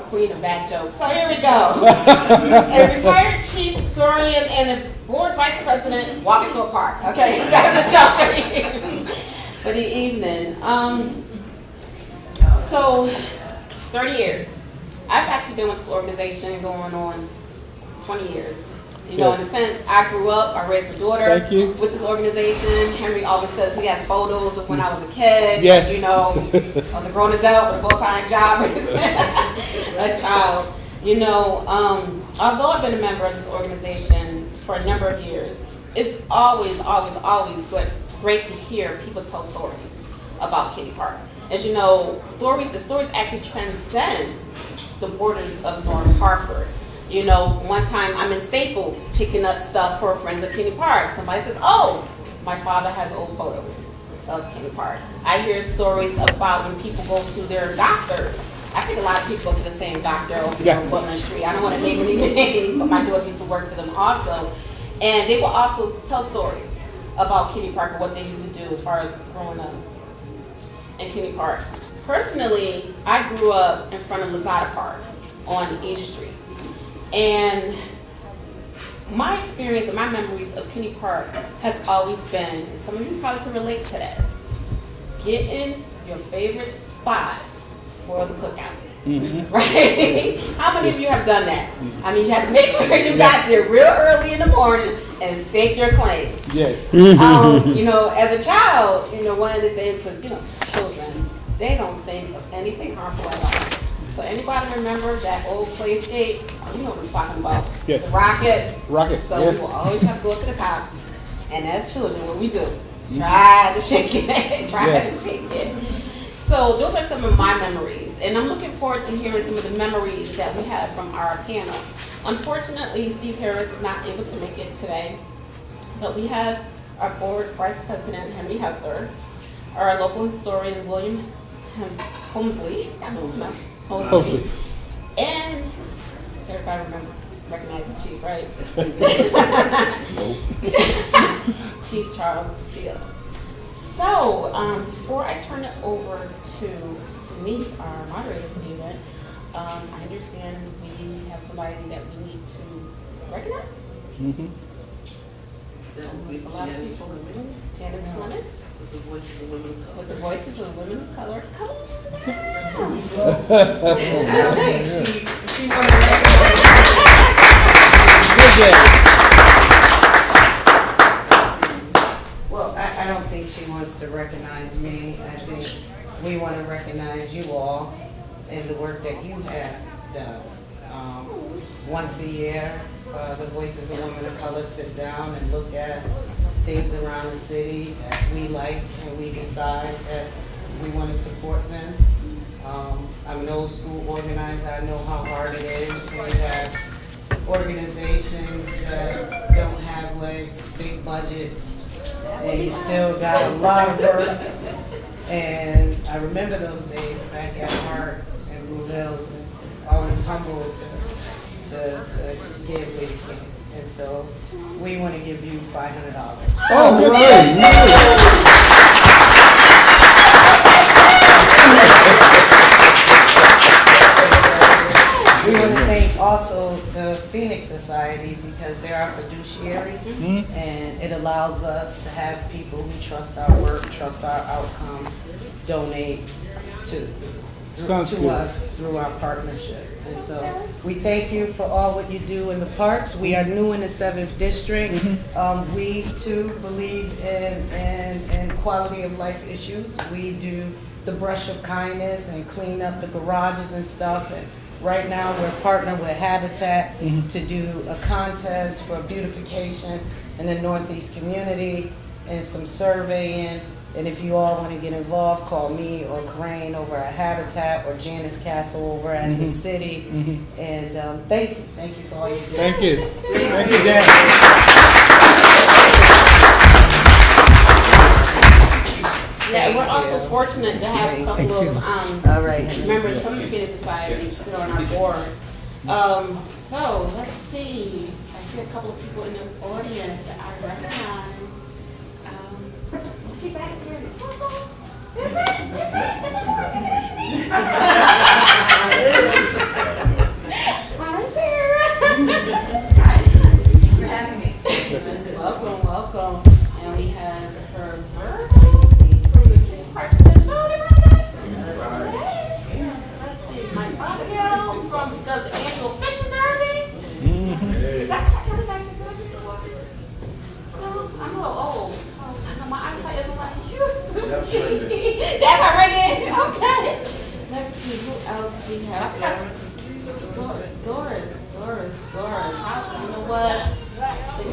queen of bad jokes. So here we go. A retired chief historian and a board vice president walk into a park. Okay, that's a joke for the evening. So 30 years. I've actually been with this organization going on 20 years. You know, in a sense, I grew up, I raised my daughter with this organization. Henry always says he has photos of when I was a kid. Yes. You know, I was a grown adult with a full-time job, a child. You know, although I've been a member of this organization for a number of years, it's always great to hear people tell stories about Kinney Park. As you know, the stories actually transcend the borders of North Hartford. You know, one time I'm in Staples picking up stuff for Friends of Kinney Park. Somebody says, oh, my father has old photos of Kinney Park. I hear stories about when people go to their doctors. I think a lot of people go to the same doctor over here on Woodland Street. I don't want to name any names, but my daughter used to work for them also. And they will also tell stories about Kinney Park and what they used to do as far as growing up in Kinney Park. Personally, I grew up in front of Lazada Park on East Street. And my experience and my memories of Kinney Park has always been, and some of you probably can relate to this, getting your favorite spot for the cookout. Right? How many of you have done that? I mean, you have to make sure you got there real early in the morning and stake your claim. Yes. You know, as a child, you know, one of the things was, you know, children, they don't think of anything harmful at all. So anybody remember that old playscape? You know what I'm talking about. Yes. The rocket. Rocket. So we will always have to go to the top. And as children, what we do, try to shake it. Try to shake it. So those are some of my memories. And I'm looking forward to hearing some of the memories that we have from our panel. Unfortunately, Steve Harris is not able to make it today. But we have our board vice president, Henry Hester, our local historian, William Holmesley. Hopefully. And everybody recognize the chief, right? Chief Charles Teal. So, before I turn it over to Denise, our moderator for the event, I understand we have somebody that we need to recognize. There's a lot of people. Janice Clement. With the voices of women of color. Come on. She Well, I don't think she wants to recognize me. I think we want to recognize you all and the work that you have done. Once a year, the Voices of Women of Color sit down and look at things around the city that we like, and we decide that we want to support them. I'm an old school organizer. I know how hard it is when you have organizations that don't have like big budgets, and you still got a lot of work. And I remember those days back at Hart and Blue Hills, and it's always humble to give what you can. And so we want to give you $500. Oh, great. We want to thank also the Phoenix Society because they're our fiduciary, and it allows us to have people who trust our work, trust our outcomes, donate to us through our partnership. And so we thank you for all what you do in the parks. We are new in the 7th District. We too believe in quality of life issues. We do the brush of kindness and clean up the garages and stuff. And right now we're partnered with Habitat to do a contest for beautification in the Northeast community and some surveying. And if you all want to get involved, call me or Corinne over at Habitat or Janice Castle over at the city. And thank you. Thank you for all you do. Thank you. Thank you, Dan. Yeah, we're also fortunate to have a couple of members from the Phoenix Society sit on our board. So let's see. I see a couple of people in the audience that I recognize. Let's see back there.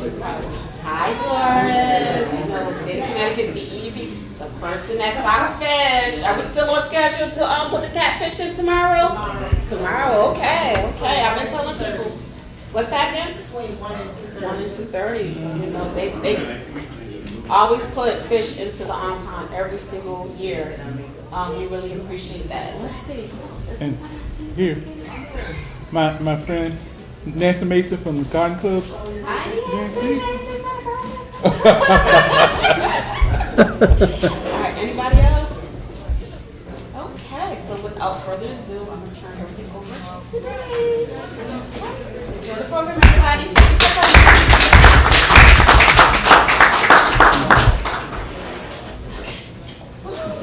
Hi, Doris. You know, State of Connecticut, DEP, the person that stocks fish. Are we still on schedule to put the catfish in tomorrow? Tomorrow, okay. I've been telling people. What's happening? Between 1 and 2:30. So, you know, they always put fish into the pond every single year. We really appreciate that. Let's see. And here, my friend Nancy Mason from the Garden Clubs. Hi, Nancy. All right, anybody else? Okay, so without further ado, I'm going to turn everything over to Denise. Enjoy the program, everybody. Thank you for coming.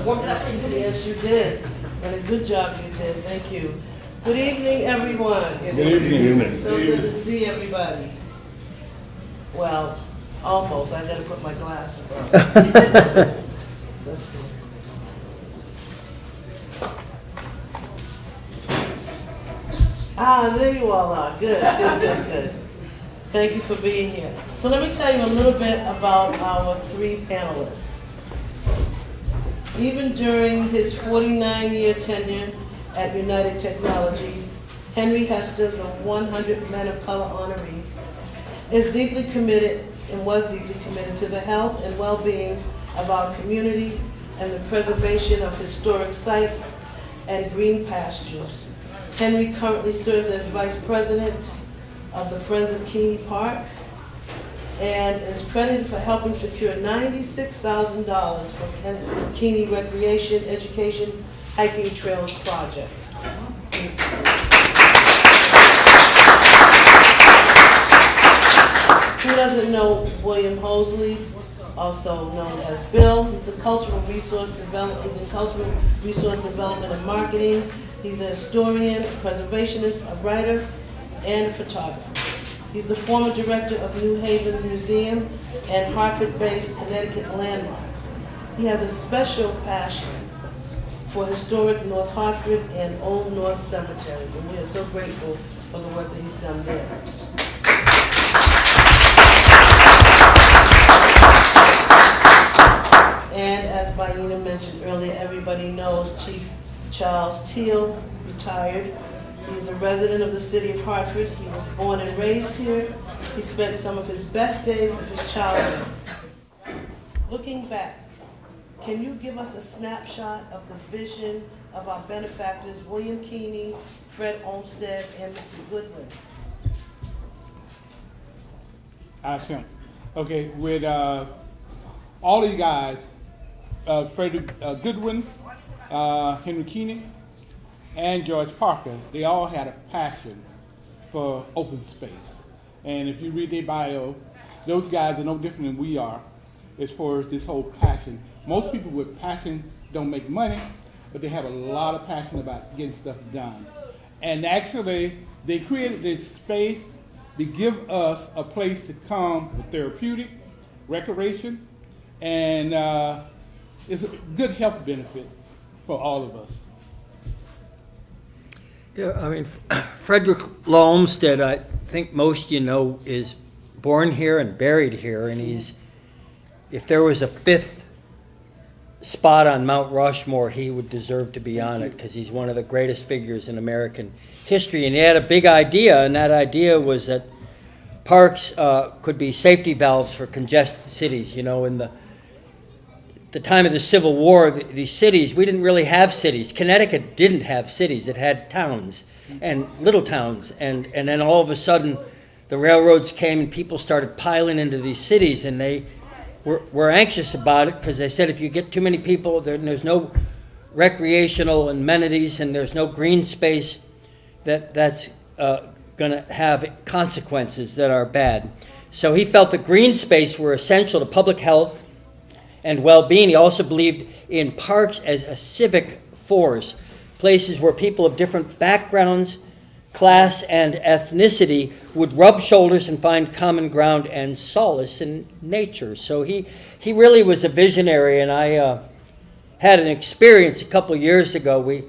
Warmed it up for you. Yes, you did. And a good job you did. Thank you. Good evening, everyone. Good evening. So good to see everybody. Well, almost. I gotta put my glasses on. Let's see. There you all are. Good. Thank you for being here. So let me tell you a little bit about our three panelists. Even during his 49-year tenure at United Technologies, Henry Hester, the 100 Men of Color honorees, is deeply committed and was deeply committed to the health and well-being of our community and the preservation of historic sites and green pastures. Henry currently serves as Vice President of the Friends of Keeney Park and is credited for helping secure $96,000 for Keeney Recreation, Education, Hiking Trails Project. Who doesn't know William Hosley, also known as Bill? He's a cultural resource development. He's in cultural resource development and marketing. He's a historian, a preservationist, a writer, and a photographer. He's the former director of New Haven Museum and Hartford-based Connecticut Landmarks. He has a special passion for historic North Hartford and Old North Cemetery, and we are so grateful for the work that he's done there. And as Baina mentioned earlier, everybody knows Chief Charles Teal, retired. He's a resident of the city of Hartford. He was born and raised here. He spent some of his best days of his childhood. Looking back, can you give us a snapshot of the vision of our benefactors, William Keeney, Fred Olmsted, and Mr. Goodwin? Action. Okay, with all these guys, Fred Goodwin, Henry Keeney, and George Parker, they all had a passion for open space. And if you read their bio, those guys are no different than we are as far as this whole passion. Most people with passion don't make money, but they have a lot of passion about getting stuff done. And actually, they created this space to give us a place to come for therapeutic, recreation, and it's a good health benefit for all of us. Yeah, I mean, Frederick Law Olmsted, I think most you know, is born here and buried here, and he's, if there was a fifth spot on Mount Rushmore, he would deserve to be on it because he's one of the greatest figures in American history. And he had a big idea, and that idea was that parks could be safety valves for congested cities. You know, in the time of the Civil War, these cities, we didn't really have cities. Connecticut didn't have cities. It had towns and little towns. And then all of a sudden, the railroads came and people started piling into these cities, and they were anxious about it because they said if you get too many people, there's no recreational amenities and there's no green space, that's going to have consequences that are bad. So he felt that green space were essential to public health and well-being. He also believed in parks as a civic force, places where people of different backgrounds, class, and ethnicity would rub shoulders and find common ground and solace in nature. So he really was a visionary, and I had an experience a couple years ago.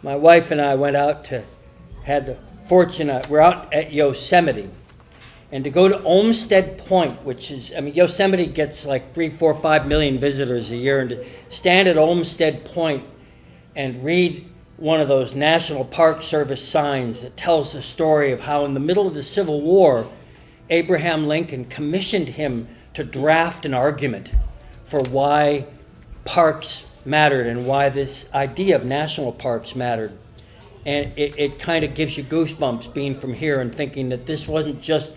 My wife and I went out had the fortune, we're out at Yosemite, And to go to Olmsted Point, which is, I mean, Yosemite gets like 3, 4, 5 million visitors a year, and to stand at Olmsted Point and read one of those National Park Service signs that tells the story of how in the middle of the Civil War, Abraham Lincoln commissioned him to draft an argument for why parks mattered and why this idea of national parks mattered. And it kind of gives you goosebumps being from here and thinking that this wasn't just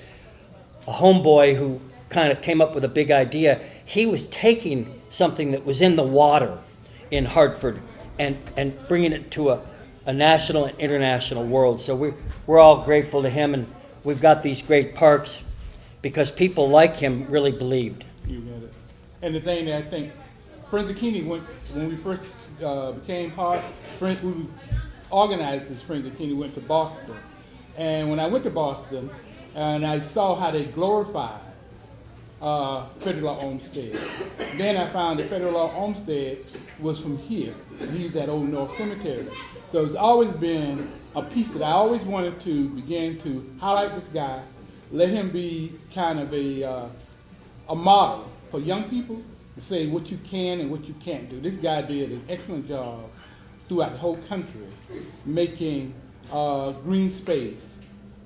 a homeboy who kind of came up with a big idea. He was taking something that was in the water in Hartford and bringing it to a national and international world. So we're all grateful to him, and we've got these great parks because people like him really believed. You got it. And the thing that I think Friends of Keeney went, when we first became part, we organized this Friends of Keeney, went to Boston. And when I went to Boston, and I saw how they glorified Federal Law Olmsted. Then I found that Federal Law Olmsted was from here. He's at Old North Cemetery. So it's always been a piece that I always wanted to begin to highlight this guy, let him be kind of a model for young people to say what you can and what you can't do. This guy did an excellent job throughout the whole country, making green space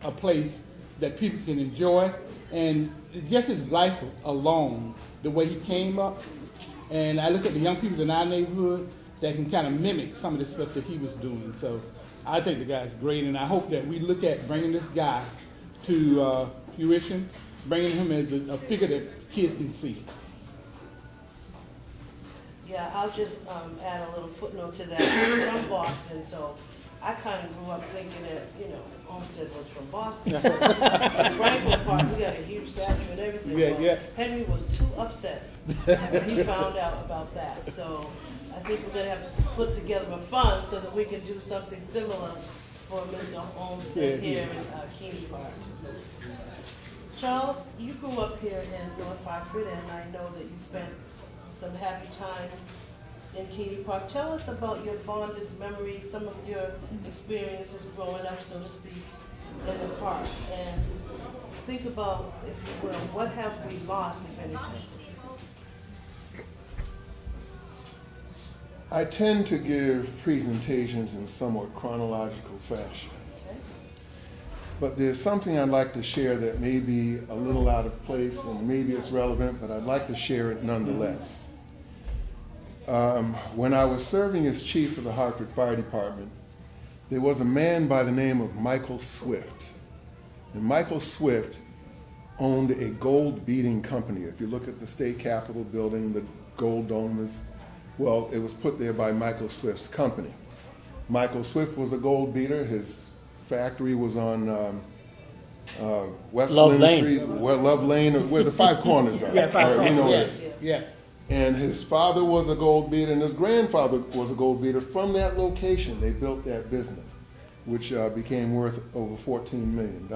a place that people can enjoy, and just his life alone, the way he came up. And I look at the young people in our neighborhood that can kind of mimic some of the stuff that he was doing. So I think the guy's great, and I hope that we look at bringing this guy to fruition, bringing him as a figure that kids can see. Yeah, I'll just add a little footnote to that. I'm from Boston, so I kind of grew up thinking that, Olmsted was from Boston. In Franklin Park, we got a huge statue and everything. Yeah, Well, yeah. Henry was too upset when he found out about that. So I think we're going to have to put together a fund so that we can do something similar for Mr. Olmsted here in Keeney Park. Charles, you grew up here in North Hartford, and I know that you spent some happy times in Keeney Park. Tell us about your fondest memories, some of your experiences growing up, so to speak, in the park. And think about, if you will, what have we lost, if anything? I tend to give presentations in somewhat chronological fashion. Okay? But there's something I'd like to share that may be a little out of place and maybe it's relevant, but I'd like to share it nonetheless. When I was serving as chief of the Hartford Fire Department, there was a man by the name of Michael Swift. And Michael Swift owned a gold beating company. If you look at the state capitol building, the gold dome is, well, it was put there by Michael Swift's company. Michael Swift was a gold beater. His factory was on West Love Lynn Lane. Street, where Love Lane, where the Five Corners are. Yeah, Five Or, you know, Corners, yes. and his father was a gold beater, and his grandfather was a gold beater. From that location, they built that business, which became worth over $14 million.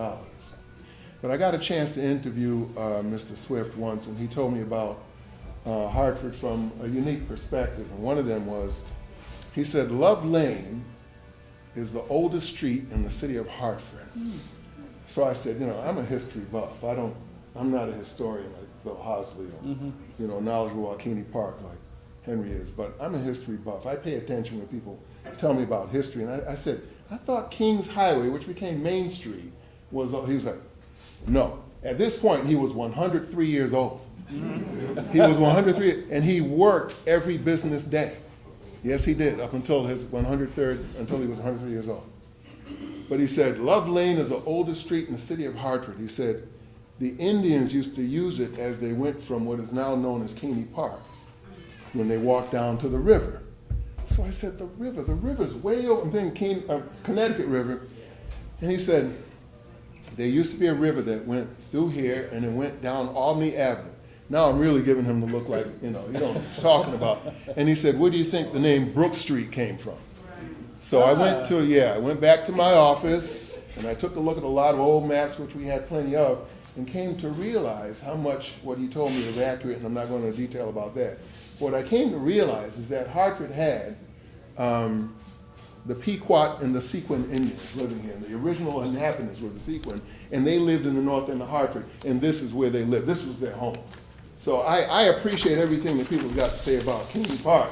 But I got a chance to interview Mr. Swift once, and he told me about Hartford from a unique perspective. And one of them was, he said, Love Lane is the oldest street in the city of Hartford. So I said, I'm a history buff. I'm not a historian like Bill Hosley or, knowledgeable about Keeney Park like Henry is, but I'm a history buff. I pay attention when people tell me about history. And I said, I thought Kings Highway, which became Main Street, he was like, no. At this point, he was 103 years old. He was 103, and he worked every business day. Yes, he did, up until his 103rd, until he was 103 years old. But he said, Love Lane is the oldest street in the city of Hartford. He said, the Indians used to use it as they went from what is now known as Keeney Park, when they walked down to the river. So I said, the river's way over, I'm thinking Connecticut River. And he said, there used to be a river that went through here and it went down Albany Avenue. Now I'm really giving him the look like, you know what I'm talking about. And he said, where do you think the name Brook Street came from? So I went back to my office and I took a look at a lot of old maps, which we had plenty of, and came to realize how much what he told me is accurate, and I'm not going into detail about that. What I came to realize is that Hartford had the Pequot and the Sequin Indians living here. The original inhabitants were the Sequin, and they lived in the north end of Hartford, and this is where they lived. This was their home. So I appreciate everything that people's got to say about Kennedy Park,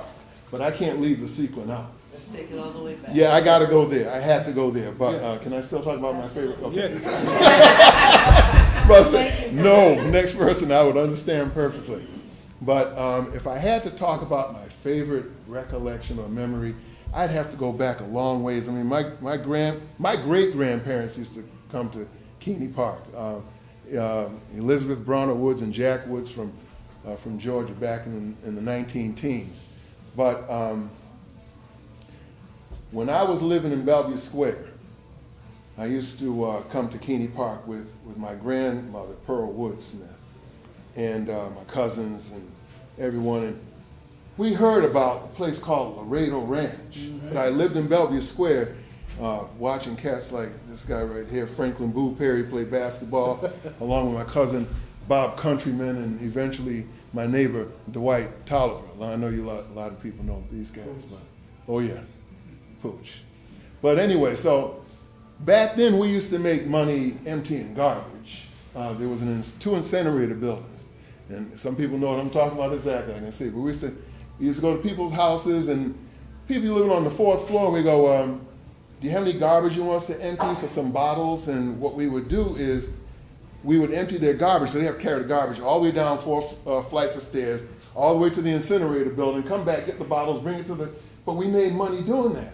but I can't leave the Sequin out. Let's take it all the way back. Yeah, I got to go there. I had to go there. But can I still talk about my favorite? Okay. Yes. But no, next person I would understand perfectly. But if I had to talk about my favorite recollection or memory, I'd have to go back a long ways. I mean, my great-grandparents used to come to Kennedy Park. Elizabeth Bronner Woods and Jack Woods from Georgia back in the 19-teens. But when I was living in Bellevue Square, I used to come to Kennedy Park with my grandmother, Pearl Woods Smith, and my cousins and everyone. And we heard about a place called Laredo Ranch. But I lived in Bellevue Square watching cats like this guy right here, Franklin Boo Perry, play basketball, along with my cousin Bob Countryman, and eventually my neighbor Dwight Tolliver. I know a lot of people know these guys, but oh yeah, Pooch. But anyway, so back then we used to make money emptying garbage. There was two incinerator buildings, and some people know what I'm talking about exactly, I can see. But we used to go to people's houses, and people living on the 4th floor, we go, do you have any garbage you want us to empty for some bottles? And what we would do is we would empty their garbage. They have to carry the garbage all the way down 4 flights of stairs, all the way to the incinerator building, come back, get the bottles, bring it to the, but we made money doing that.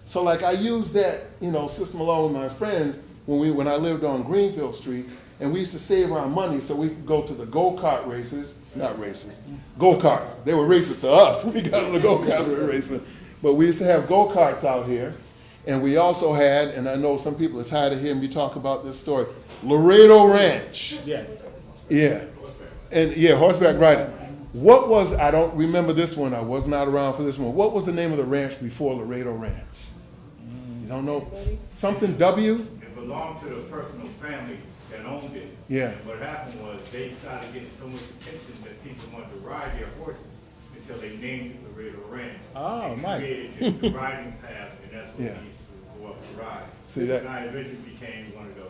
So like I used that, system along with my friends when I lived on Greenfield Street, and we used to save our money so we could go to the go-kart races, not races, go-karts. They were races to us. We got on the go-karts, we were racing. But we used to have go-karts out here, and we also had, and I know some people are tired of hearing me talk about this story, Laredo Ranch. Yeah. Yeah. And yeah, horseback riding. What was, I don't remember this one, I was not around for this one. What was the name of the ranch before Laredo Ranch? You don't know? Something W? It belonged to the personal family that owned it. Yeah. And what happened was they started getting so much attention that people wanted to ride their horses until they named it Laredo Ranch. Oh, and nice. created the riding path, and that's what Yeah. we used to go up to ride. See that? And I eventually became one of the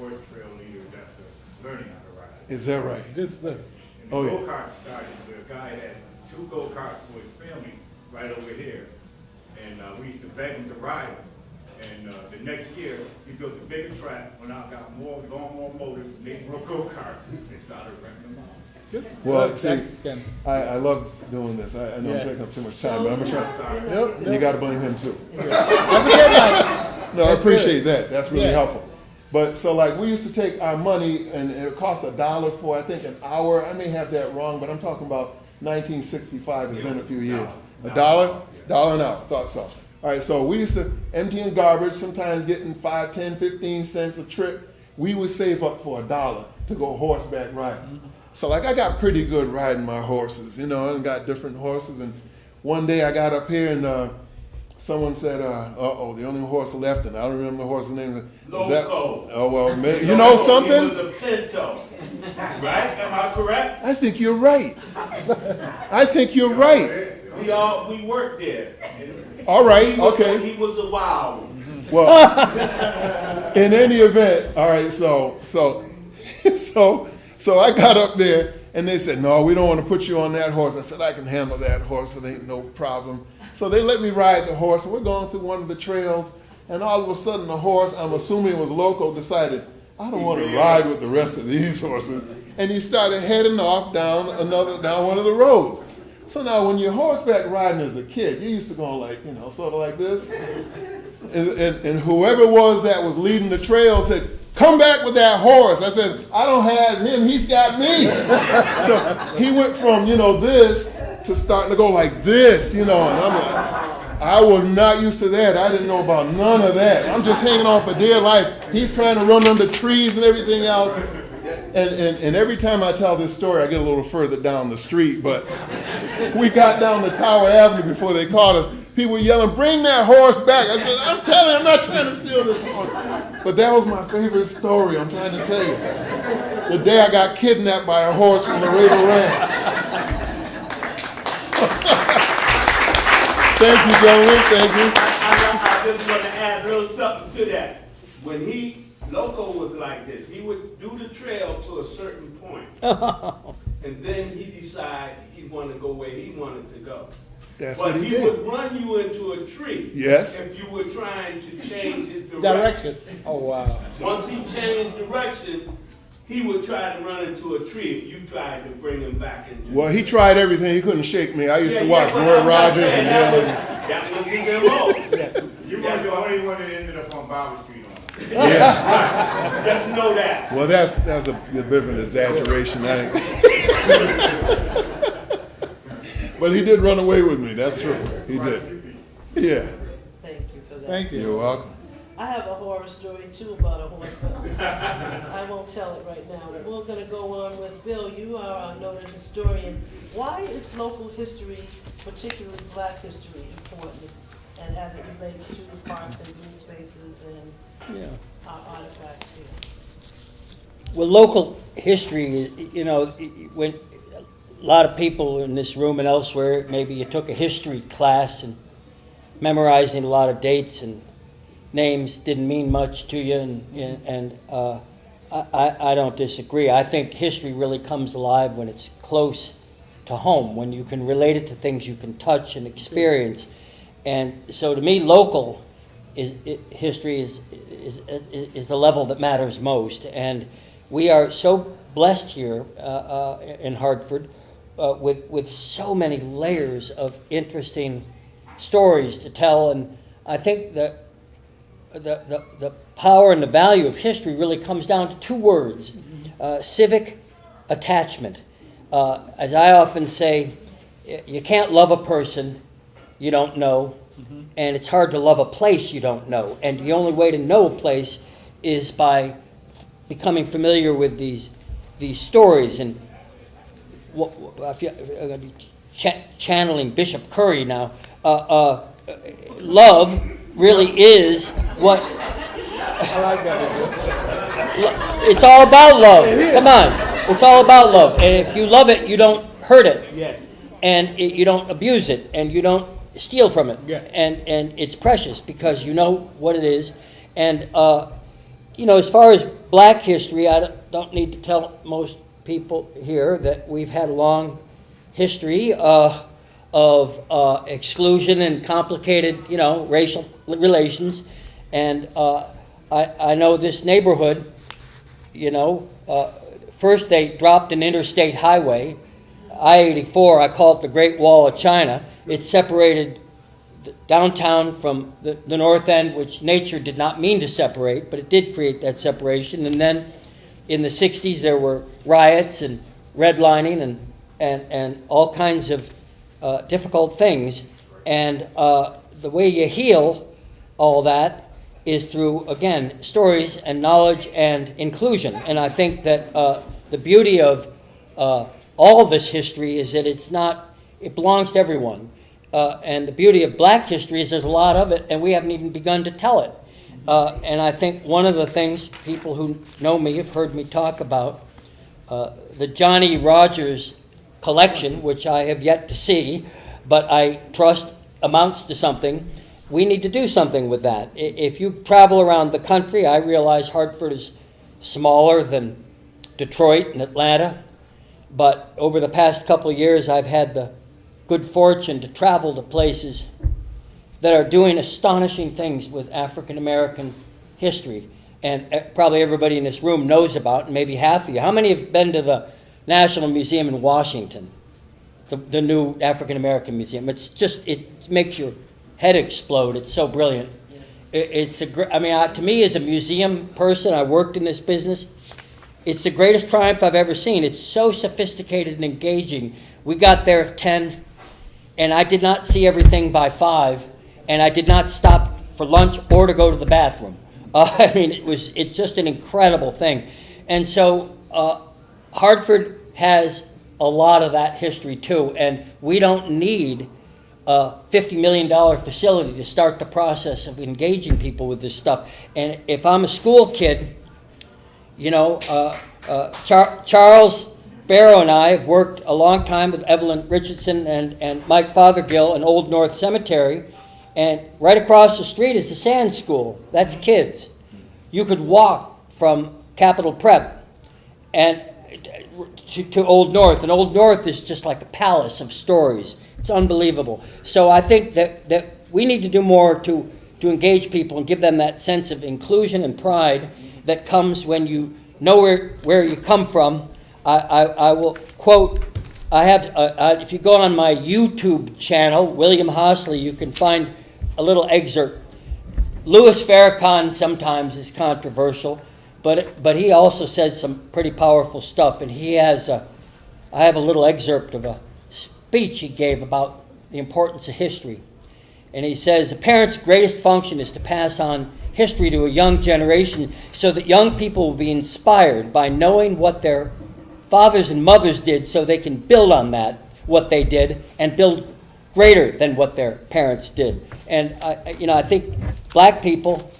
horse trail leaders after learning how to ride. Is that right? Good stuff. And the Oh, yeah. go-kart started where a guy had 2 go-karts for his family right over here. And we used to beg him to ride them. And the next year, we built a bigger track, went out, got more motors, made more go-karts, and started renting them out. Well, That's- see, that's- I love doing this. I know Yes. I'm taking up too much time, but I'm going to try. Sorry. Yep, And you got to blame him too. That's a good one. No, I appreciate that. That's really Yeah. helpful. But so like we used to take our money and it cost $1 for I think an hour. I may have that wrong, but I'm talking about 1965. It's been a few years. $1, $1 an hour. Thought so. All right. So we used to empty in garbage, sometimes getting 5, 10, 15 cents a trip. We would save up for $1 to go horseback riding. So like I got pretty good riding my horses, and got different horses. And one day I got up here and someone said, uh-oh, the only horse left, and I don't remember the horse's name. Is that, Loco. oh, well, you know something? It was a pinto, right? Am I correct? I think you're right. I think you're right. We worked there. All right, He was okay. He was a wild one. Well, in any event, all right, so I got up there, and they said, no, we don't want to put you on that horse. I said, I can handle that horse, it ain't no problem. So they let me ride the horse, and we're going through one of the trails, and all of a sudden the horse, I'm assuming it was Loco, decided, I don't want to ride with the rest of these horses. And he started heading off down one of the roads. So now when you're horseback riding as a kid, you're used to going like, sort of like this. And whoever it was that was leading the trail said, come back with that horse. I said, I don't have him, he's got me. So he went from, this to starting to go like this, and I'm like, I was not used to that. I didn't know about none of that. I'm just hanging on for dear life. He's trying to run under trees and everything else. And every time I tell this story, I get a little further down the street, but we got down to Tower Avenue before they caught us. People were yelling, bring that horse back. I said, I'm telling you, I'm not trying to steal this horse. But that was my favorite story, I'm trying to tell you. The day I got kidnapped by a horse from the Laredo Ranch. Thank you, gentlemen, thank you. just want to add a little something to that. When Loco was like this, he would do the trail to a certain point. And then he decided he wanted to go where he wanted to go. That's But what he he did. would run you into a tree. Yes. If you were trying to change his direction. Direction. Oh, wow. Once he changed direction, he would try to run into a tree if you tried to bring him back into. Well, he tried everything. He couldn't shake me. I used to Yeah, watch but Roy I'm Rogers just saying and that was his MO. You was the only one that ended up on Bobby Street on. yeah. Just know that. Well, that's a bit of an exaggeration. But he did run away with me. That's true. He did. Yeah. Thank you for that. Thank you. You're welcome. I have a horror story too about a horse, but I won't tell it right now. We're gonna go on with Bill. You are our noted historian. Why is local history, particularly Black history, important? And as it relates to the parks and green spaces and Yeah. our artifacts here? Well, local history, you know, when a lot of people in this room and elsewhere, maybe you took a history class and memorizing a lot of dates and names didn't mean much to you, and I don't disagree. I think history really comes alive when it's close to home, when you can relate it to things you can touch and experience. And so to me, local history is the level that matters most. And we are so blessed here in Hartford with so many layers of interesting stories to tell. And I think that the power and the value of history really comes down to two words: civic attachment. As I often say, you can't love a person you don't know, and it's hard to love a place you don't know. And the only way to know a place is by becoming familiar with these stories. And channeling Bishop Curry now, love really is what. I like that. It's all about love. Come on, it's all about love. And if you love it, you don't hurt it. Yes. And you don't abuse it, and you don't steal from it. Yeah. And it's precious because you know what it is. And you know, as far as Black history, I don't need to tell most people here that we've had a long history of exclusion and complicated, you know, racial relations. And I know this neighborhood, you know, first they dropped an interstate highway, I-84, I call it the Great Wall of China. It separated downtown from the north end, which nature did not mean to separate, but it did create that separation. And then in the 60s, there were riots and redlining and all kinds of difficult things. And the way you heal all that is through, again, stories and knowledge and inclusion. And I think that the beauty of all of this history is that it belongs to everyone. And the beauty of Black history is there's a lot of it, and we haven't even begun to tell it. And I think one of the things people who know me have heard me talk about, the Johnny Rogers collection, which I have yet to see, but I trust amounts to something. We need to do something with that. If you travel around the country, I realize Hartford is smaller than Detroit and Atlanta, but over the past couple of years, I've had the good fortune to travel to places that are doing astonishing things with African American history. And probably everybody in this room knows about, and maybe half of you. How many have been to the National Museum in Washington, the new African American Museum? It's just, it makes your head explode. It's so brilliant. To me, as a museum person, I worked in this business. It's the greatest triumph I've ever seen. It's so sophisticated and engaging. We got there at 10, and I did not see everything by 5, and I did not stop for lunch or to go to the bathroom. It's just an incredible thing. And so Hartford has a lot of that history too, and we don't need a $50 million facility to start the process of engaging people with this stuff. And if I'm a school kid, you know, Charles Barrow and I have worked a long time with Evelyn Richardson and Mike Fothergill in Old North Cemetery, And right across the street is the Sand School. That's kids. You could walk from Capitol Prep and to Old North, and Old North is just like a palace of stories. It's unbelievable. So I think that we need to do more to engage people and give them that sense of inclusion and pride that comes when you know where you come from. I will quote, I have, if you go on my YouTube channel, William Hosley, you can find a little excerpt. Louis Farrakhan sometimes is controversial, but he also says some pretty powerful stuff. And he has I have a little excerpt of a speech he gave about the importance of history. And he says, a parent's greatest function is to pass on history to a young generation so that young people will be inspired by knowing what their fathers and mothers did so they can build on that, what they did, and build greater than what their parents did. And I think black people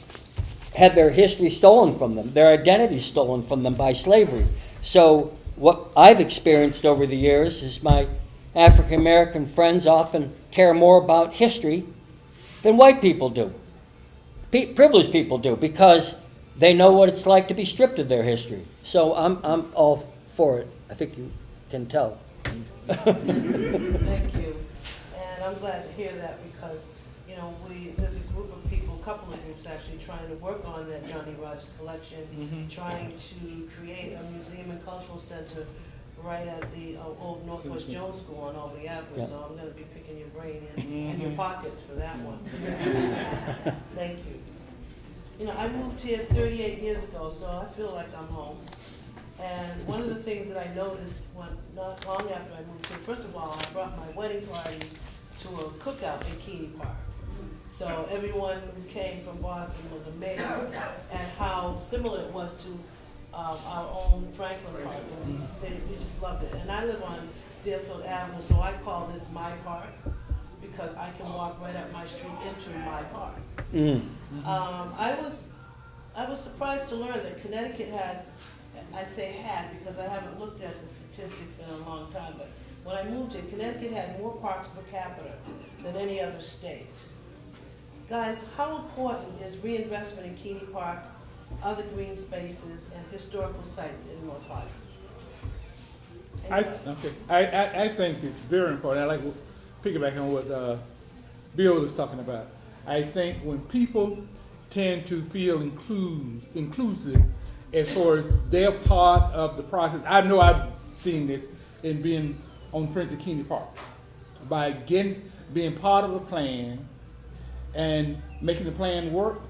had their history stolen from them, their identity stolen from them by slavery. So what I've experienced over the years is my African American friends often care more about history than white people do. Privileged people do, because they know what it's like to be stripped of their history. So I'm all for it. I think you can tell. Thank you. And I'm glad to hear that because, there's a group of people, a couple of groups actually trying to work on that Johnny Rogers collection, trying to create a museum and cultural center right at the old Northwest Jones School on Albany Avenue. Yeah. So I'm going to be picking your brain and your pockets for that one. Thank you. I moved here 38 years ago, so I feel like I'm home. And one of the things that I noticed not long after I moved here, first of all, I brought my wedding party to a cookout in Keeney Park. So everyone who came from Boston was amazed at how similar it was to our own Franklin Park. We just loved it. And I live on Deerfield Avenue, so I call this my park because I can walk right up my street into my park. I was surprised to learn that Connecticut had, I say had because I haven't looked at the statistics in a long time, but when I moved here, Connecticut had more parks per capita than any other state. Guys, how important is reinvestment in Keeney Park, other green spaces, and historical sites in North Hartford? I think it's very important. I like piggyback on what Bill is talking about. I think when people tend to feel inclusive as far as they're part of the process, I know I've seen this in being on Prince of Keeney Park. By being part of the plan and making the plan work,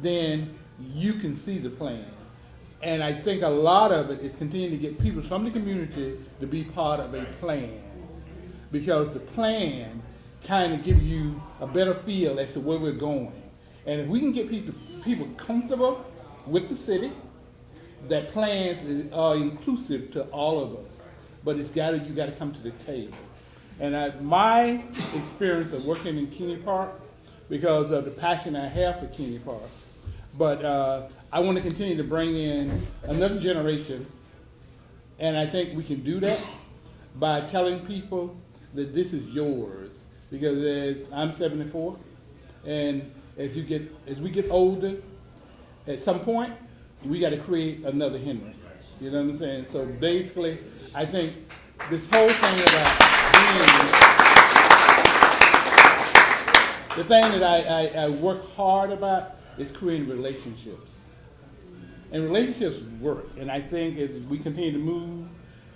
then you can see the plan. And I think a lot of it is continuing to get people from the community to be part of a plan, because the plan kind of gives you a better feel as to where we're going. And if we can get people comfortable with the city, that plans are inclusive to all of us. But you got to come to the table. And my experience of working in Keeney Park, because of the passion I have for Keeney Park, but I want to continue to bring in another generation, and I think we can do that by telling people that this is yours. Because I'm 74, and as we get older, at some point we got to create another Henry. You know what I'm saying? So basically, I think this whole thing about the thing that I work hard about is creating relationships. And relationships work. And I think as we continue to move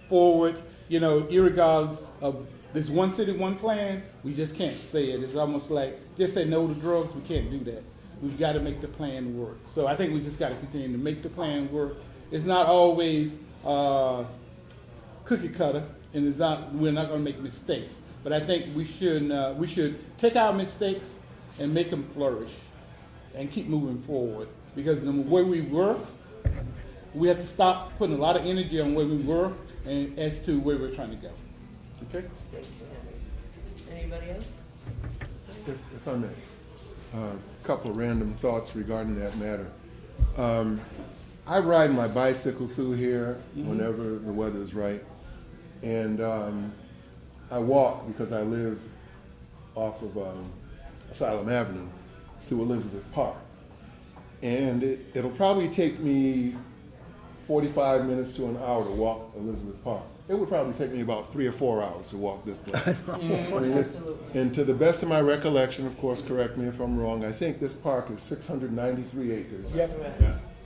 forward, irregardless of this one city, one plan, we just can't say it. It's almost like just say no to drugs. We can't do that. We've got to make the plan work. So I think we just got to continue to make the plan work. It's not always cookie cutter, and we're not going to make mistakes. But I think we should take our mistakes and make them flourish and keep moving forward. Because the way we work, we have to stop putting a lot of energy on where we were and as to where we're trying to go. Okay? Thank you, Henry. Anybody else? If I may, a couple of random thoughts regarding that matter. I ride my bicycle through here whenever the weather is right, and I walk because I live off of Asylum Avenue through Elizabeth Park. And it'll probably take me 45 minutes to an hour to walk Elizabeth Park. It would probably take me about 3 or 4 hours to walk this place. I mean, and to the best of my recollection, of course, correct me if I'm wrong, I think this park is 693 acres.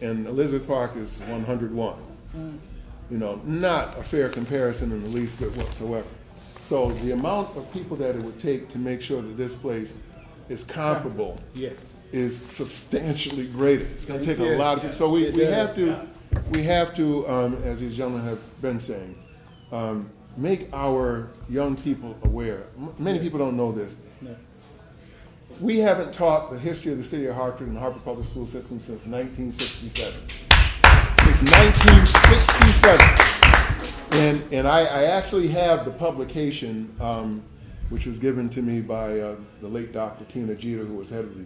And Elizabeth Park is 101. You know, not a fair comparison in the least bit whatsoever. So the amount of people that it would take to make sure that this place is comparable Yes. is substantially greater. It's going to take a Yes. lot of people. So we It have to, as these gentlemen have been saying, make our young people aware. Many people don't know this. No. We haven't taught the history of the city of Hartford and the Hartford Public School System since 1967. Since 1967. And I actually have the publication, which was given to me by the late Dr. Tina Jeter, who was head of the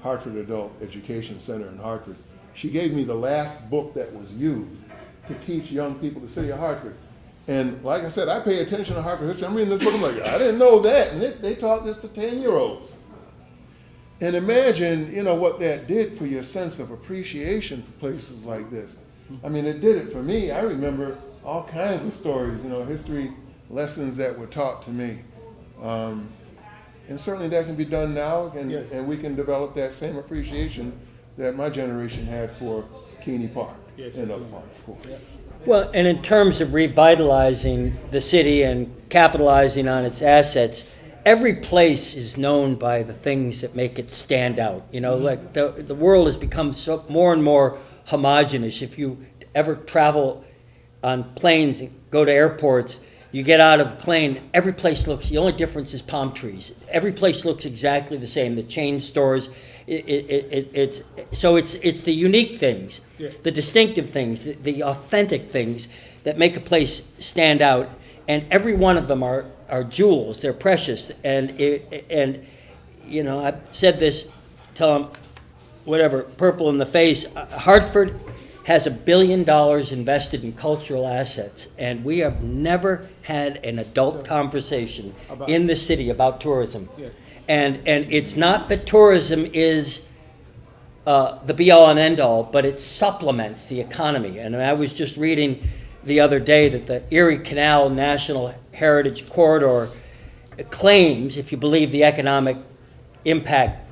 Hartford Adult Education Center in Hartford. She gave me the last book that was used to teach young people the city of Hartford. And like I said, I pay attention to Hartford history. I'm reading this book, I'm like, I didn't know that. And they taught this to 10-year-olds. And imagine, you know, what that did for your sense of appreciation for places like this. I mean, it did it for me. I remember all kinds of stories, you know, history lessons that were taught to me. And certainly that can be done now, and, Yes. and we can develop that same appreciation that my generation had for Keeney Park Yes, and other absolutely. parks, of course. Well, and in terms of revitalizing the city and capitalizing on its assets, every place is known by the things that make it stand out. You know, like the world has become so more and more homogenous. If you ever travel on planes and go to airports, you get out of the plane, every place looks, the only difference is palm trees. Every place looks exactly the same. The chain stores, it's the unique things, Yeah. the distinctive things, the authentic things that make a place stand out. And every one of them are jewels. They're precious. And you know, I've said this till I'm whatever, purple in the face. Hartford has $1 billion invested in cultural assets, and we have never had an adult conversation in the city about tourism. Yes. And it's not that tourism is the be-all and end-all, but it supplements the economy. And I was just reading the other day that the Erie Canal National Heritage Corridor claims, if you believe the economic impact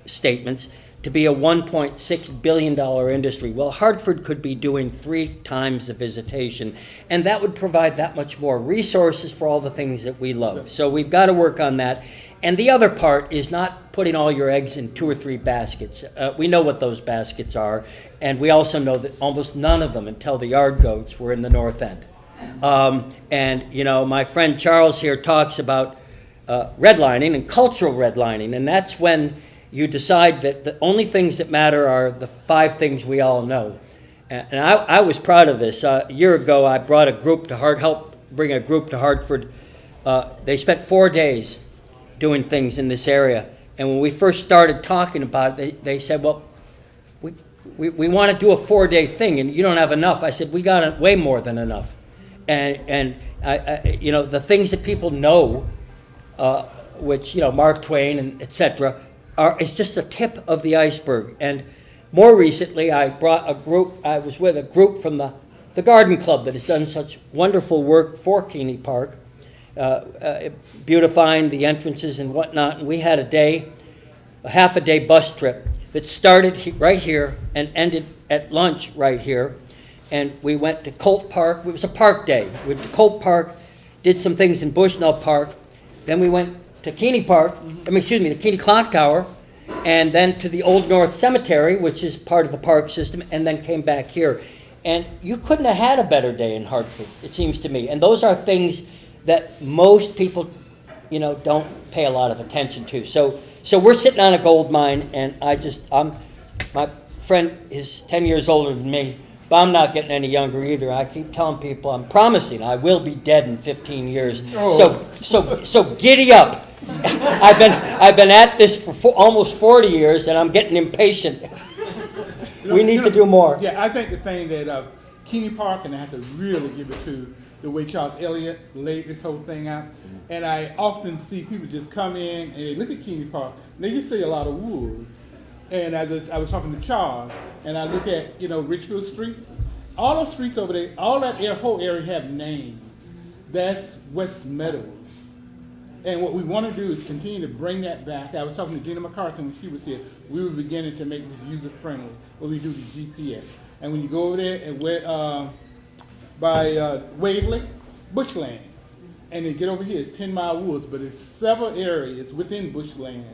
statements, to be a $1.6 billion industry. Well, Hartford could be doing 3 times the visitation, and that would provide that much more resources for all the things that we love. So we've got to work on that. And the other part is not putting all your eggs in 2 or 3 baskets. We know what those baskets are, and we also know that almost none of them, until the yard goats, were in the North End. And, you know, my friend Charles here talks about redlining and cultural redlining, and that's when you decide that the only things that matter are the 5 things we all know. And I was proud of this. A year ago, I brought a group to helped bring a group to Hartford. They spent 4 days doing things in this area. And when we first started talking about it, they said, well, we want to do a 4-day thing, and you don't have enough. I said, we got way more than enough. And I, you know, the things that people know, which, you know, Mark Twain and et cetera, it's just the tip of the iceberg. And more recently, I was with a group from the Garden Club that has done such wonderful work for Keeney Park, beautifying the entrances and whatnot. And we had a half-a-day bus trip that started right here and ended at lunch right here. And we went to Colt Park. It was a park day. We went to Colt Park, did some things in Bushnell Park. Then we went to Keeney Park, the Keeney Clock Tower, and then to the Old North Cemetery, which is part of the park system, and then came back here. And you couldn't have had a better day in Hartford, it seems to me. And those are things that most people, you know, don't pay a lot of attention to. So we're sitting on a gold mine, and my friend is 10 years older than me, but I'm not getting any younger either. I keep telling people, I'm promising I will be dead in 15 years. Oh. So giddy up. I've been at this for almost 40 years, and I'm getting impatient. We need to do more. Yeah, I think the thing that Keeney Park, and I have to really give it to the way Charles Elliott laid this whole thing out. And I often see people just come in and they look at Keeney Park, and they just see a lot of woods. And I was talking to Charles, and I look at, Richfield Street. All those streets over there, all that whole area have names. That's West Meadows. And what we want to do is continue to bring that back. I was talking to Gina McCarthy when she was here. We were beginning to make this user-friendly, when we do the GPS. And when you go over there and by Waverly, bushland. And then get over here, it's 10 Mile Woods, but it's several areas within bushland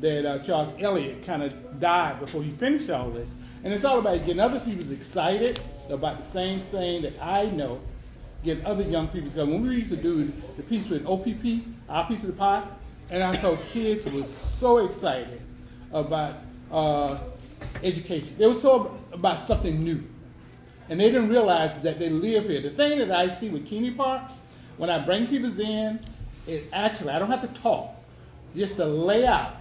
that Charles Elliott kind of died before he finished all this. And it's all about getting other people excited about the same thing that I know, getting other young people excited. When we used to do the piece with OPP, Our Piece of the Pie, and I saw kids were so excited about education. They were so about something new. And they didn't realize that they live here. The thing that I see with Keeney Park, when I bring people in, it actually, I don't have to talk. Just the layout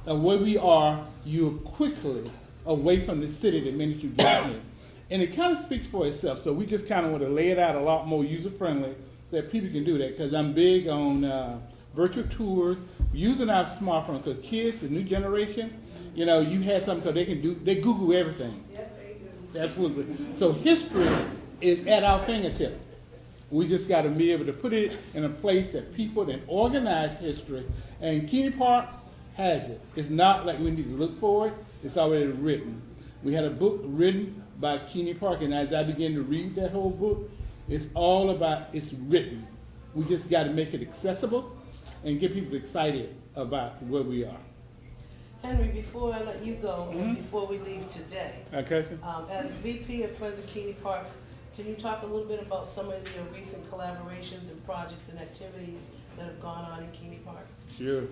of where we are, you're quickly away from the city the minute you get here. And it kind of speaks for itself. So we just kind of want to lay it out a lot more user-friendly that people can do that. Because I'm big on virtual tours, using our smartphones. Because kids, the new generation, you had something because they Google everything. Yes, they do. Absolutely. So history is at our fingertips. We just got to be able to put it in a place that people that organize history, and Keeney Park has it. It's not like we need to look for it. It's already written. We had a book written by Keeney Park, and as I began to read that whole book, it's all about, it's written. We just got to make it accessible and get people excited about where we are. Henry, before I let you go, and before we leave today, Okay? as VP of Friends of Keeney Park, can you talk a little bit about some of your recent collaborations and projects and activities that have gone on in Keeney Park? Sure.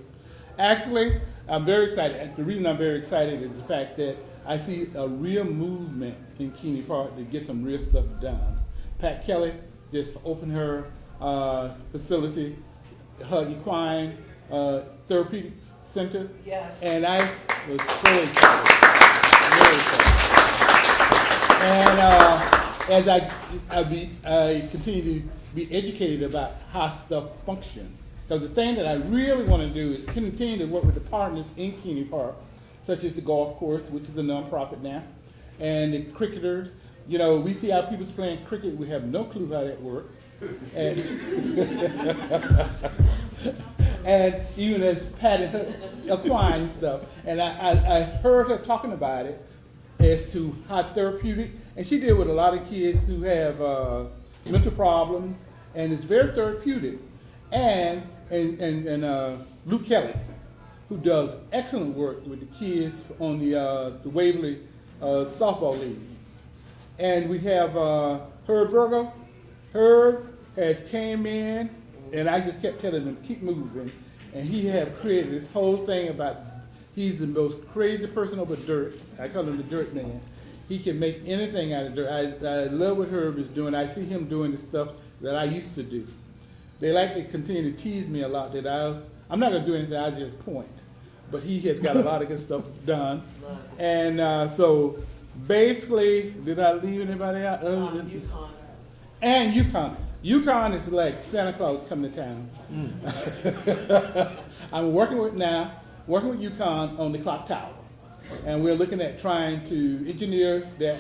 Actually, I'm very excited. And the reason I'm very excited is the fact that I see a real movement in Keeney Park to get some real stuff done. Pat Kelly just opened her facility, her equine therapeutic center. Yes. And I was so excited. Very excited. And as I continue to be educated about how stuff functions. So the thing that I really want to do is continue to work with the partners in Keeney Park, such as the golf course, which is a nonprofit now, and the cricketers. We see how people's playing cricket. We have no clue how that works. And, and even as Patty acquiring stuff. And I heard her talking about it as to how therapeutic, and she did with a lot of kids who have mental problems, and it's very therapeutic. And Luke Kelly, who does excellent work with the kids on the Waverly softball league. And we have Herb Virgo. Herb has came in, and I just kept telling him, keep moving. And he have created this whole thing about, he's the most crazy person over dirt. I call him the dirt man. He can make anything out of dirt. I love what Herb is doing. I see him doing the stuff that I used to do. They like to continue to tease me a lot that I'm not going to do anything, I just point. But he has got a lot of good stuff done. And so basically, did I leave anybody out? UConn. And UConn. UConn is like Santa Claus coming to town. I'm working with UConn on the clock tower. And we're looking at trying to engineer that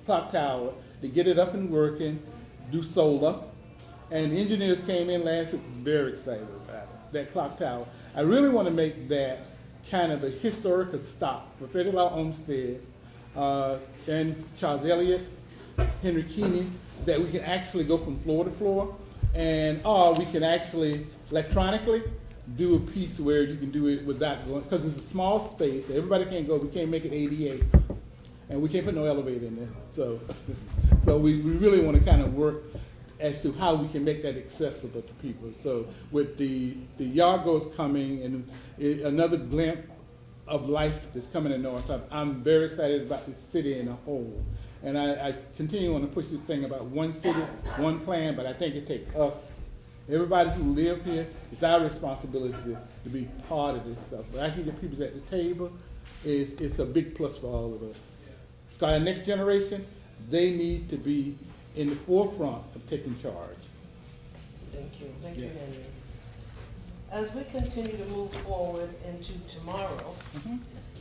clock tower to get it up and working, do solar. And the engineers came in last week, very excited about it, that clock tower. I really want to make that kind of a historical stop for Federal Law Olmsted, and Charles Elliott, Henry Keeney, that we can actually go from floor to floor, or we can actually electronically do a piece where you can do it without going, because it's a small space, everybody can't go, we can't make it ADA, and we can't put no elevator in there. So we really want to kind of work as to how we can make that accessible to people. So with the yard goes coming and another glimpse of life that's coming in North, I'm very excited about the city in a whole. And I continue to push this thing about one city, one plan, but I think it takes us, everybody who live here, it's our responsibility to be part of this stuff. But I can get people at the table, it's a big plus for all of us. So our next generation, they need to be in the forefront of taking charge. Thank you, Yeah. Henry. As we continue to move forward into tomorrow,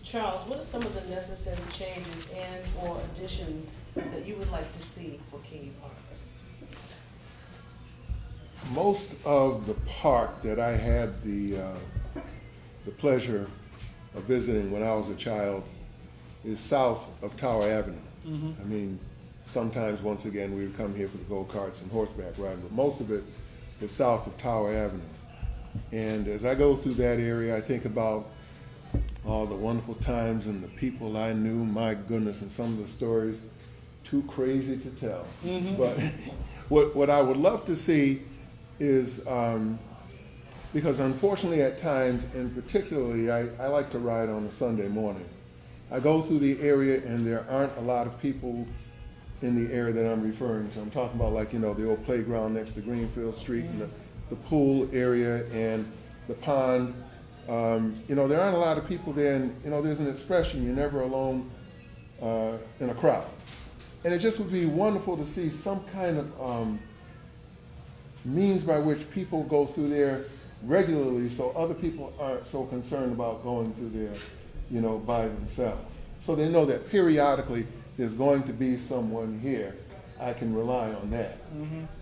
Charles, what are some of the necessary changes and/or additions that you would like to see for Keeney Park? Most of the park that I had the pleasure of visiting when I was a child is south of Tower Avenue. I mean, sometimes, once again, we would come here for the go-karts and horseback riding, but most of it was south of Tower Avenue. And as I go through that area, I think about all the wonderful times and the people I knew, my goodness, and some of the stories, too crazy to tell. But what I would love to see is, because unfortunately at times, and particularly I like to ride on a Sunday morning, I go through the area and there aren't a lot of people in the area that I'm referring to. I'm talking about, like, the old playground next to Greenfield Street and the pool area and the pond. There aren't a lot of people there, and there's an expression, you're never alone in a crowd. And it just would be wonderful to see some kind of means by which people go through there regularly, so other people aren't so concerned about going through there, by themselves. So they know that periodically there's going to be someone here. I can rely on that.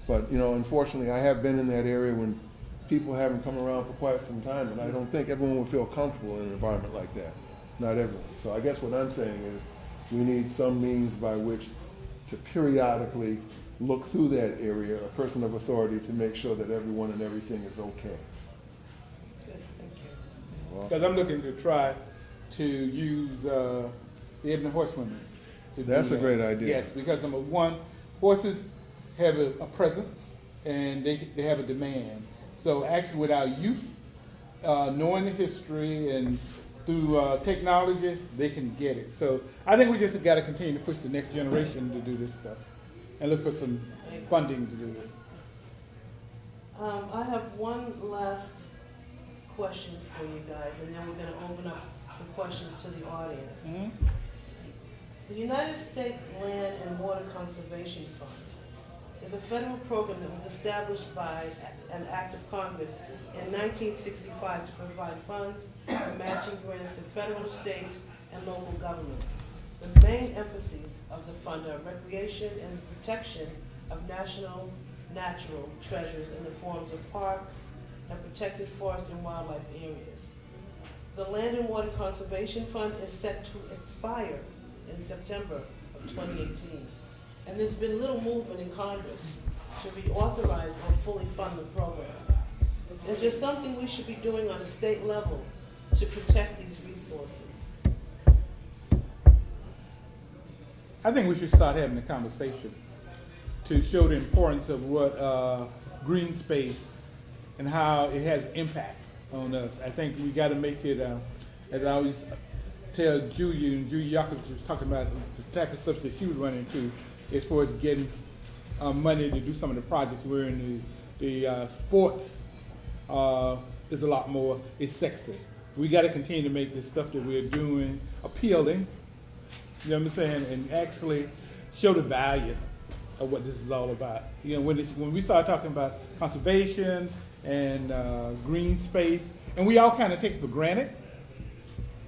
But, unfortunately, I have been in that area when people haven't come around for quite some time, and I don't think everyone would feel comfortable in an environment like that. Not everyone. So I guess what I'm saying is we need some means by which to periodically look through that area, a person of authority, to make sure that everyone and everything is okay. Good, thank you. Because I'm looking to try to use the Ebony Horsewomen. to do That's a that. great idea. Yes, because number one, horses have a presence and they have a demand. So actually with our youth, knowing the history and through technology, they can get it. So I think we just got to continue to push the next generation to do this stuff and look for some funding to do it. I have one last question for you guys, and then we're going to open up the questions to the audience. Mm-hmm. The United States Land and Water Conservation Fund is a federal program that was established by an act of Congress in 1965 to provide funds and matching grants to federal, state, and local governments. The main emphases of the fund are recreation and protection of national natural treasures in the forms of parks and protected forest and wildlife areas. The Land and Water Conservation Fund is set to expire in September of 2018. And there's been little movement in Congress to reauthorize or fully fund the program. Is there something we should be doing on a state level to protect these resources? I think we should start having a conversation to show the importance of what green space and how it has impact on us. I think we got to make it, as I always tell Julia, and Julia Yakov was talking about the type of stuff that she was running into as far as getting money to do some of the projects. We're in the sports is a lot more, it's sexy. We got to continue to make the stuff that we're doing appealing, you know what I'm saying, and actually show the value of what this is all about. You know, when we start talking about conservation and green space, and we all kind of take it for granted,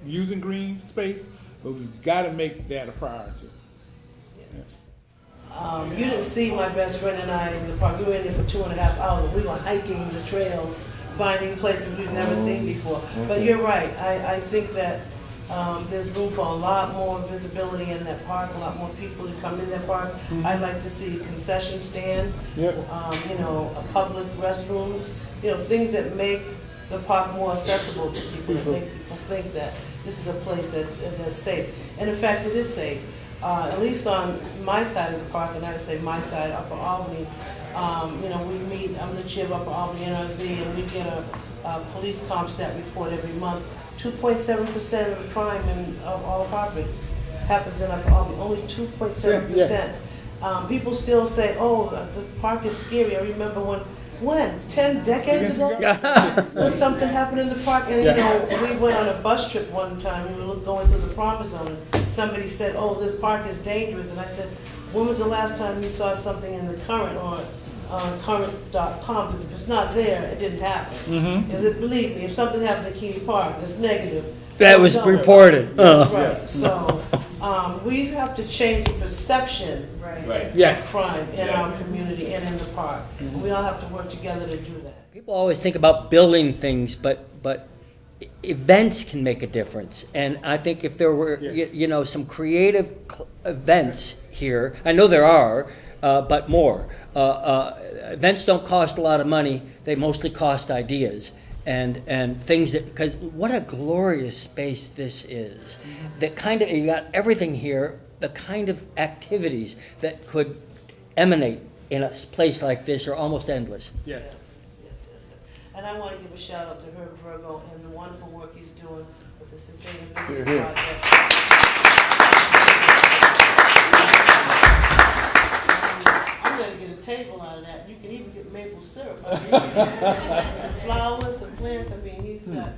using green space, but we've got to make that a priority. You didn't see my best friend and I in the park. We were in there for 2.5 hours. We were hiking the trails, finding places we've never seen before. But you're right. I think that there's room for a lot more visibility in that park, a lot more people to come in that park. I'd like to see a concession stand, a public restrooms, things that make the park more accessible to people, that make people think that this is a place that's safe. And in fact, it is safe. At least on my side of the park, and I would say my side, Upper Albany, we meet, I'm the chair of Upper Albany NRZ, and we get a police CompStat report every month. 2.7% of the crime of all property happens in Upper Albany, only 2.7%. People still say, oh, the park is scary. I remember when 10 decades ago, when something happened in the park, and we went on a bus trip one time, we were going through the Promise Zone, and somebody said, oh, this park is dangerous, and I said, when was the last time you saw something in the current or current.com, because if it's not there, it didn't happen. Is it, believe me, if something happened at Keeney Park that's negative. That was no. reported. That's right, so, we have to change the perception Right. Yes. of crime in Yeah. our community and in the park. We all have to work together to do that. People always think about building things, but events can make a difference. And I think if there were, you know, some creative events here, I know there are, but more. Events don't cost a lot of money. They mostly cost ideas and things that, because what a glorious space this is. That kind of, you got everything here, the kind of activities that could emanate in a place like this are almost endless. Yes. And I want to give a shout out to Herb Virgo and the wonderful work he's doing with the Here, sustainability here. project. I'm gonna get a table out of that. You can even get maple syrup. Some flowers, some plants. I mean, he's got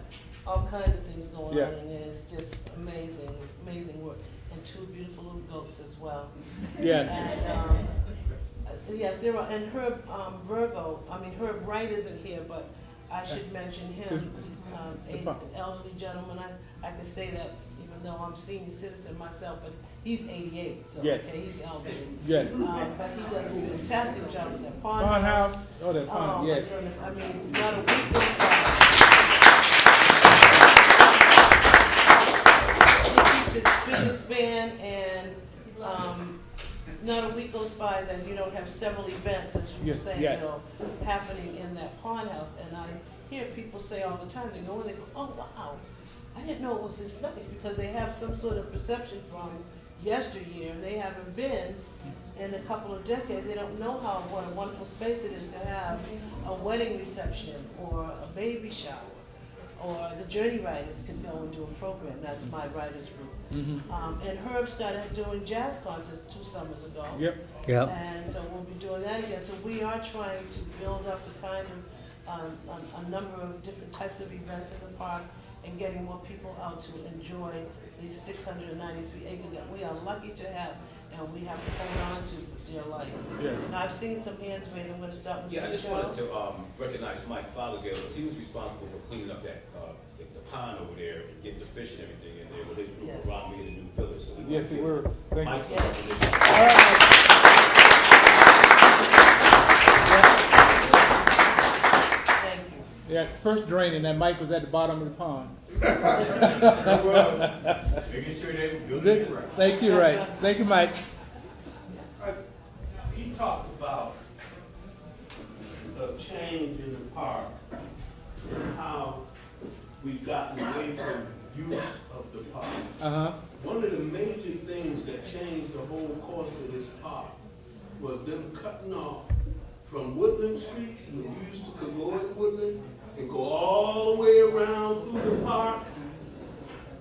all kinds of things going Yeah. on, and it's just amazing, amazing work. And two beautiful little goats as well. Yes. And yes, there are. And Herb Herb Wright isn't here, but I should mention him. An elderly gentleman. I can say that even though I'm a senior citizen myself, but he's 88, so Yes. okay, he's elderly. Yes. But he does a fantastic job with that pond Pond house. house. Oh, that Oh, pond. my Yes. goodness, I mean, not a week goes by. He keeps his business van, and not a week goes by that you don't have several events, as you were Yes, saying, yes. you know, happening in that pond house. And I hear people say all the time, they go in, they go, oh, wow, I didn't know it was this nice, because they have some sort of perception from yesteryear. They haven't been in a couple of decades. They don't know what a wonderful space it is to have a wedding reception or a baby shower. Or the Journey Writers could go and do a program. That's my writers group. And Herb started doing jazz concerts 2 summers ago. Yep. Yeah. And so we'll be doing that again. So we are trying to build up the kind of, a number of different types of events in the park and getting more people out to enjoy these 693 acres that we are lucky to have and we have to hold on to for dear life. Yes. And I've seen some hands raised. I'm going to start with Yeah, I you, just Charles. wanted to recognize Mike Fothergill, because he was responsible for cleaning up that, the pond over there and getting the fish and everything in there with his group Yes. around me in the new village. So we Yes, want we to were. Thank Mike's you. recognition. All right. Thank you. Yeah, first draining, that mic was at the bottom of the pond. Making sure they were doing it right. Thank you, right. Thank you, Mike. He talked about the change in the park and how we've gotten away from use of the park. Uh-huh. One of the major things that changed the whole course of this park was them cutting off from Woodland Street, when you used to go in Woodland, and go all the way around through the park.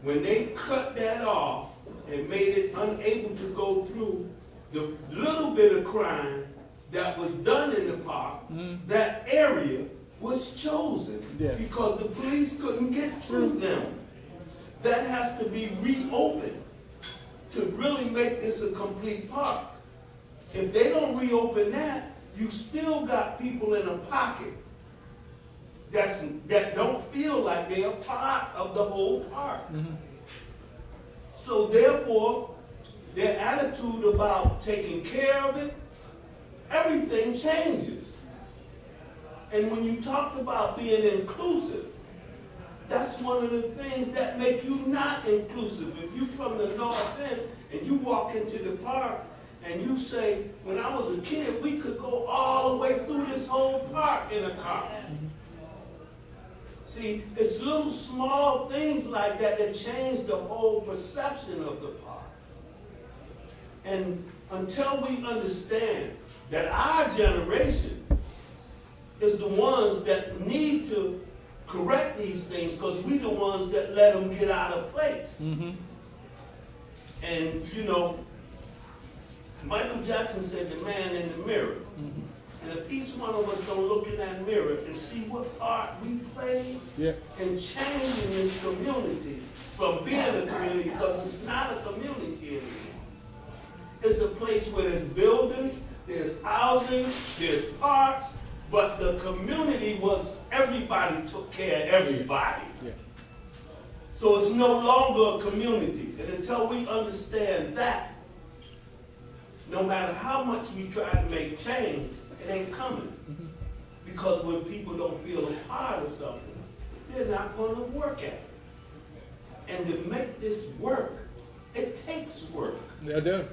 When they cut that off and made it unable to go through, the little bit of crime that was done in the park, that area was chosen Yeah. because the police couldn't get to them. That has to be reopened to really make this a complete park. If they don't reopen that, you still got people in a pocket that don't feel like they're a part of the whole park. So therefore, their attitude about taking care of it, everything changes. And when you talked about being inclusive, that's one of the things that make you not inclusive. If you from the north end and you walk into the park and you say, when I was a kid, we could go all the way through this whole park in a car. See, it's little small things like that that change the whole perception of the park. And until we understand that our generation is the ones that need to correct these things, because we're the ones that let them get out of place. And, you know, Michael Jackson said, the man in the mirror. And if each one of us don't look in that mirror and see what part we play Yeah. in changing this community from being a community, because it's not a community anymore. It's a place where there's buildings, there's housing, there's parks, but the community was, everybody took care of everybody. Yeah. So it's no longer a community. And until we understand that, no matter how much we try to make change, it ain't coming. Because when people don't feel a part of something, they're not gonna work at it. And to make this work, it takes work. Yeah, it does.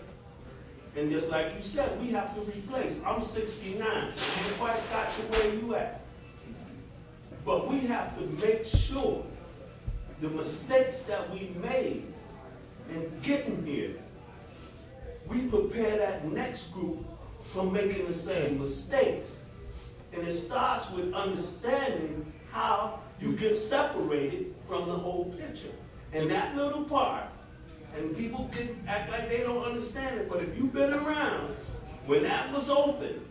And just like you said, we have to replace. I'm 69. I ain't quite got to where you at. But we have to make sure the mistakes that we made in getting here, we prepare that next group from making the same mistakes. And it starts with understanding how you get separated from the whole picture. And that little part, and people can act like they don't understand it, but if you've been around, when that was open,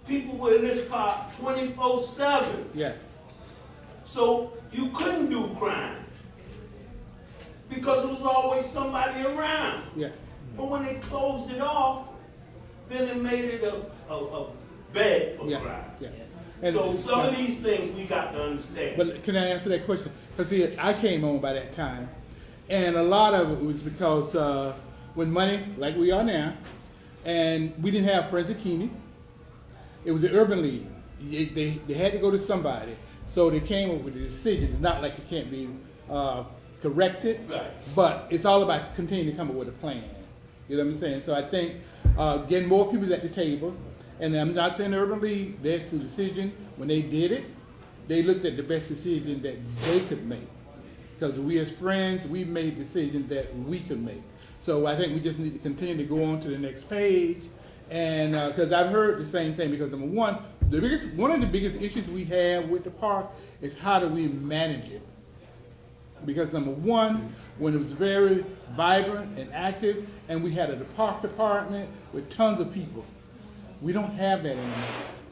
people were in this car 24/7. Yeah. So you couldn't do crime because there was always somebody around. Yeah. But when they closed it off, then it made it a bed for Yeah. crime. Yeah. So some of these things we got to understand. But can I answer that question? Because see, I came on by that time, and a lot of it was because when money, like we are now, and we didn't have Friends of Keeney, it was the Urban League. They had to go to somebody, so they came up with the decision. It's not like it can't be corrected, Right. but it's all about continuing to come up with a plan. You know what I'm saying? So I think getting more people at the table. And I'm not saying the Urban League, that's the decision. When they did it, they looked at the best decision that they could make. Because we as friends, we made decisions that we could make. So I think we just need to continue to go on to the next page. And because I've heard the same thing, because number one, one of the biggest issues we have with the park is how do we manage it? Because number one, when it was very vibrant and active, and we had a park department with tons of people. We don't have that anymore.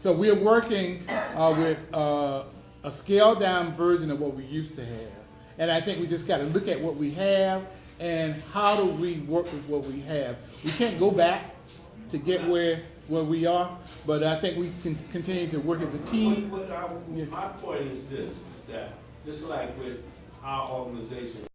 So we're working with a scaled down version of what we used to have. And I think we just got to look at what we have and how do we work with what we have. We can't go back to get where we are, but I think we can continue to work as a team. My point is this, is that just like with our organization,